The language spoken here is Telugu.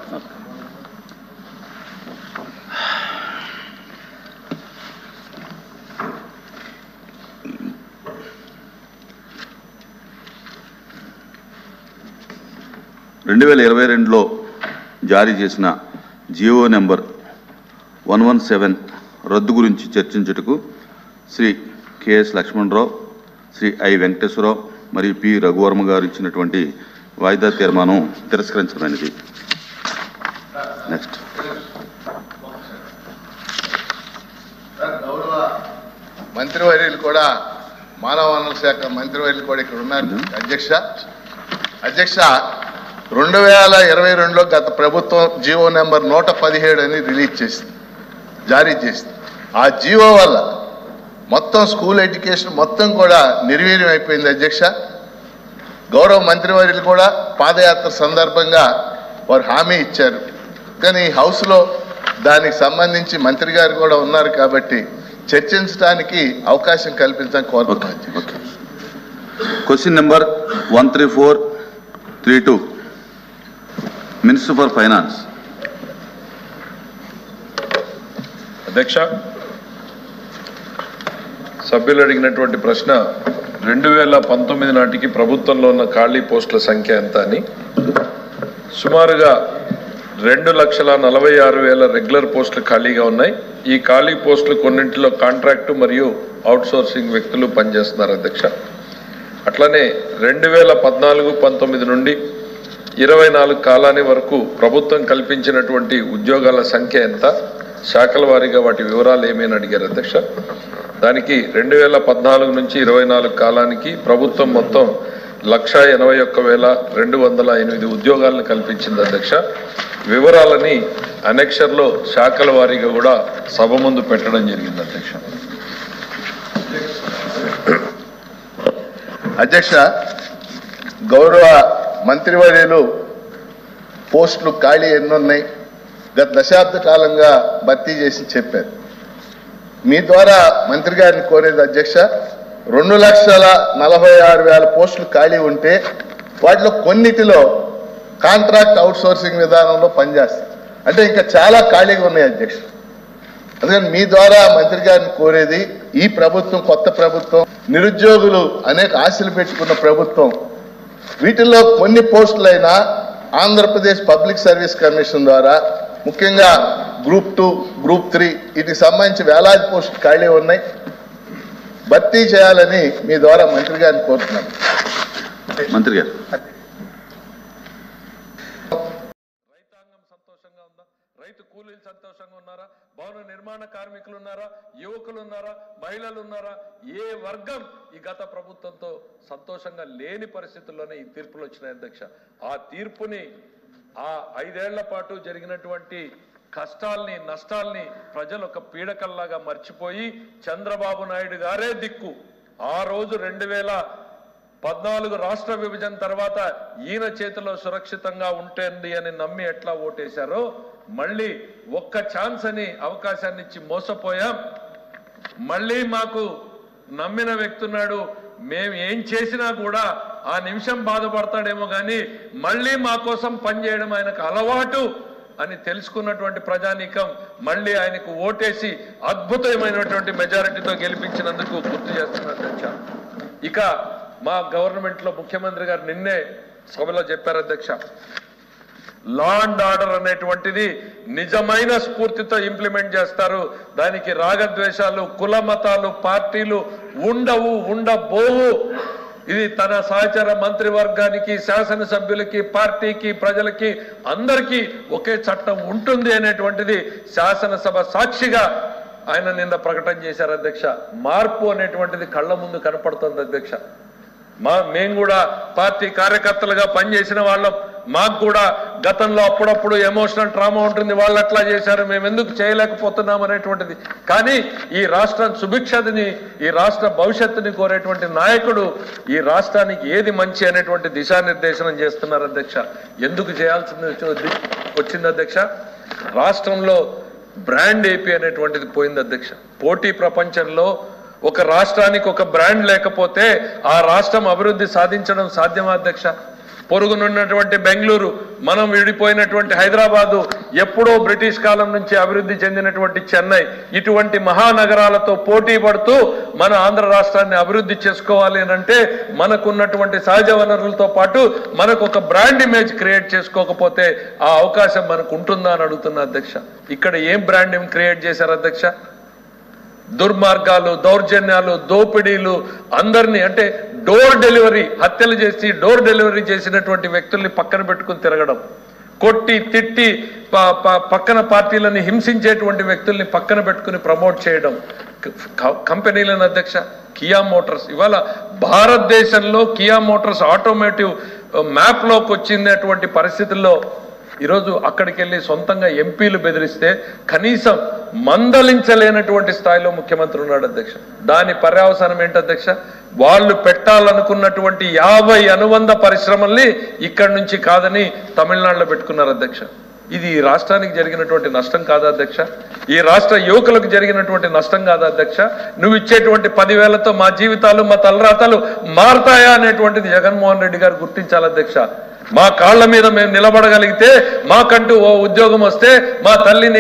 2022లో జారీ చేసిన జియో నెంబర్ 117 రద్దు గురించి చర్చించుటకు శ్రీ కెఎస్ లక్ష్మణరావు, శ్రీ ఐ వెంకటేశ్వరరావు మరియు పి రఘువర్మ గారు ఇచ్చినటువంటి వాయిదా తీర్మానం తిరస్కరించమైనది. నెక్స్ట్. గౌరవ మంత్రివర్యులు కూడా, మానవ వనరుల శాఖ మంత్రివర్యులు కూడా ఇక్కడ ఉన్నారు. అధ్యక్ష 2022లో గత ప్రభుత్వం జియో నెంబర్ 117 అని జారీ చేసింది. ఆ జియో వల్ల మొత్తం స్కూల్ ఎడ్యుకేషన్ మొత్తం కూడా నిర్వీర్యం అయిపోయింది. అధ్యక్ష, గౌరవ మంత్రివర్యులు కూడా పాదయాత్ర సందర్భంగా వారు హామీ ఇచ్చారు. కానీ ఈ హౌస్లో దానికి సంబంధించి మంత్రి గారు కూడా ఉన్నారు కాబట్టి చర్చించడానికి అవకాశం కల్పించడానికి కోరుతున్నాను. Question number 13432 minister for finance. అధ్యక్ష, సభ్యులు అడిగినటువంటి ప్రశ్న 2019 నాటికి ప్రభుత్వంలో ఉన్న ఖాళీ పోస్టుల సంఖ్య ఎంత అని. సుమారుగా 2,46,000 రెగ్యులర్ పోస్టులు ఖాళీగా ఉన్నాయి. ఈ ఖాళీ పోస్టులు కొన్నింటిలో కాంట్రాక్టు మరియు అవుట్సోర్సింగ్ వ్యక్తులు పనిచేస్తున్నారు. అధ్యక్ష, అట్లనే 2014-19 నుండి 24 కాలాని వరకు ప్రభుత్వం కల్పించినటువంటి ఉద్యోగాల సంఖ్య ఎంత, శాఖల వారీగా వాటి వివరాలు ఏమేమి అడిగారు. అధ్యక్ష, దానికి 2014 నుంచి 24 కాలానికి ప్రభుత్వం మొత్తం 181,208 ఉద్యోగాలను కల్పించింది. అధ్యక్ష, వివరాలని అనెక్షర్లో శాఖల వారీగా కూడా సభ ముందు పెట్టడం జరిగింది. అధ్యక్ష, గౌరవ మంత్రివర్యులు పోస్టులు ఖాళీ ఎన్నున్నాయి, గత దశాబ్ద కాలంగా భర్తీ చేసి చెప్పారు. మీ ద్వారా మంత్రి గారిని కోరేది అధ్యక్ష, 2,46,000 పోస్టులు ఖాళీ ఉంటే వాటిలో కొన్నిటిలో కాంట్రాక్ట్ అవుట్సోర్సింగ్ విధానంలో పనిచేస్తారు. అంటే ఇంకా చాలా ఖాళీగా ఉన్నాయి అధ్యక్ష. అందుకని మీ ద్వారా మంత్రి గారిని కోరేది, ఈ ప్రభుత్వం కొత్త ప్రభుత్వం, నిరుద్యోగులు అనేక ఆశలు పెట్టుకున్న ప్రభుత్వం, వీటిల్లో కొన్ని పోస్టులైనా ఆంధ్రప్రదేశ్ పబ్లిక్ సర్వీస్ కమిషన్ ద్వారా ముఖ్యంగా గ్రూప్ 2, గ్రూప్ 3 వీటికి సంబంధించి వేలాది పోస్టులు ఖాళీ ఉన్నాయి, భర్తీ చేయాలని మీ ద్వారా మంత్రి గారిని కోరుతున్నాను. మంత్రి గారు. రైతాంగం సంతోషంగా ఉందా? రైతు కూలీలు సంతోషంగా ఉన్నారా? భవన నిర్మాణ కార్మికులు ఉన్నారా? యువకులు ఉన్నారా? మహిళలు ఉన్నారా? ఏ వర్గం ఈ గత ప్రభుత్వంతో సంతోషంగా లేని పరిస్థితుల్లోనే ఈ తీర్పులు వచ్చినాయి. అధ్యక్ష, ఆ తీర్పుని, ఆ 5 ఏళ్ల పాటు జరిగినటువంటి కష్టాల్ని, నష్టాల్ని ప్రజలు ఒక పీడకల్లాగా మర్చిపోయి చంద్రబాబు నాయుడు గారే దిక్కు. ఆ రోజు 2014 రాష్ట్ర విభజన తర్వాత ఈయన చేతిలో సురక్షితంగా ఉంటుంది అని నమ్మి ఎట్లా ఓటేశారో, మళ్ళీ ఒక్క ఛాన్స్ అని అవకాశాన్ని ఇచ్చి మోసపోయాం. మళ్ళీ మాకు నమ్మిన వ్యక్తున్నాడు, మేము ఏం చేసినా కూడా ఆ నిమిషం బాధపడతాడేమో కానీ మళ్ళీ మా కోసం పనిచేయడం ఆయనకు అలవాటు అని తెలుసుకున్నటువంటి ప్రజానీకం మళ్ళీ ఆయనకు ఓటేసి అద్భుతమైనటువంటి మెజారిటీతో గెలిపించినందుకు గుర్తు చేస్తున్నారు. అధ్యక్ష, ఇక మా గవర్నమెంట్లో ముఖ్యమంత్రి గారు నిన్నే సభలో చెప్పారు. అధ్యక్ష, లా అండ్ ఆర్డర్ అనేటువంటిది నిజమైన స్ఫూర్తితో ఇంప్లిమెంట్ చేస్తారు. దానికి రాగద్వేషాలు, కుల మతాలు, పార్టీలు ఉండవు, ఉండబోవు. ఇది తన సహచర మంత్రివర్గానికి, శాసనసభ్యులకి, పార్టీకి, ప్రజలకి అందరికీ ఒకే చట్టం ఉంటుంది అనేటువంటిది శాసనసభ సాక్షిగా ఆయన నిన్న ప్రకటన చేశారు. అధ్యక్ష, మార్పు అనేటువంటిది కళ్ళ ముందు కనపడుతుంది. అధ్యక్ష, మేము కూడా పార్టీ కార్యకర్తలుగా పనిచేసిన వాళ్ళం, మాకు కూడా గతంలో అప్పుడప్పుడు ఎమోషనల్ ట్రామా ఉంటుంది, వాళ్ళు అట్లా చేశారు, మేము ఎందుకు చేయలేకపోతున్నాం అనేటువంటిది. కానీ ఈ రాష్ట్రం సుభిక్షతని, ఈ రాష్ట్ర భవిష్యత్తుని కోరేటువంటి నాయకుడు ఈ రాష్ట్రానికి ఏది మంచి అనేటువంటి దిశానిర్దేశనం చేస్తున్నారు. అధ్యక్ష, ఎందుకు చేయాల్సింది వచ్చింది అధ్యక్ష? రాష్ట్రంలో బ్రాండ్ ఏపీ అనేటువంటిది పోయింది. అధ్యక్ష, పోటీ ప్రపంచంలో ఒక రాష్ట్రానికి ఒక బ్రాండ్ లేకపోతే ఆ రాష్ట్రం అభివృద్ధి సాధించడం సాధ్యమా? అధ్యక్ష, పొరుగునున్నటువంటి బెంగళూరు, మనం విడిపోయినటువంటి హైదరాబాదు, ఎప్పుడో బ్రిటిష్ కాలం నుంచి అభివృద్ధి చెందినటువంటి చెన్నై, ఇటువంటి మహానగరాలతో పోటీ పడుతూ మన ఆంధ్ర రాష్ట్రాన్ని అభివృద్ధి చేసుకోవాలి అంటే మనకున్నటువంటి సహజ వనరులతో పాటు మనకు ఒక బ్రాండ్ ఇమేజ్ క్రియేట్ చేసుకోకపోతే ఆ అవకాశం మనకు ఉంటుందా అని అడుగుతున్నా అధ్యక్ష. ఇక్కడ ఏం బ్రాండ్ క్రియేట్ చేశారు అధ్యక్ష? దుర్మార్గాలు, దౌర్జన్యాలు, దోపిడీలు, అందరినీ అంటే డోర్ డెలివరీ, హత్యలు చేసి డోర్ డెలివరీ చేసినటువంటి వ్యక్తుల్ని పక్కన పెట్టుకుని తిరగడం, కొట్టి తిట్టి పక్కన పార్టీలని హింసించేటువంటి వ్యక్తుల్ని పక్కన పెట్టుకుని ప్రమోట్ చేయడం, కంపెనీలను అధ్యక్ష. కియా మోటార్స్ ఇవాళ భారతదేశంలో కియా మోటార్స్ ఆటోమేటివ్ మ్యాప్లోకి వచ్చినటువంటి పరిస్థితుల్లో ఈరోజు అక్కడికి వెళ్ళి సొంతంగా ఎంపీలు బెదిరిస్తే కనీసం మందలించలేనటువంటి స్థాయిలో ముఖ్యమంత్రి ఉన్నాడు అధ్యక్ష. దాని పర్యవసానం ఏంటి అధ్యక్ష? వాళ్ళు పెట్టాలనుకున్నటువంటి 50 అనుబంధ పరిశ్రమల్ని ఇక్కడి నుంచి కాదని తమిళనాడులో పెట్టుకున్నారు అధ్యక్ష. ఇది ఈ రాష్ట్రానికి జరిగినటువంటి నష్టం కాదా అధ్యక్ష? ఈ రాష్ట్ర యువకులకు జరిగినటువంటి నష్టం కాదా అధ్యక్ష? నువ్వు ఇచ్చేటువంటి 10,000తో మా జీవితాలు, మా తలరాతలు మారతాయా అనేటువంటిది జగన్మోహన్ రెడ్డి గారు గుర్తించాలి అధ్యక్ష. మా కాళ్ళ మీద మేము నిలబడగలిగితే, మాకంటూ ఓ ఉద్యోగం వస్తే, మా తల్లిని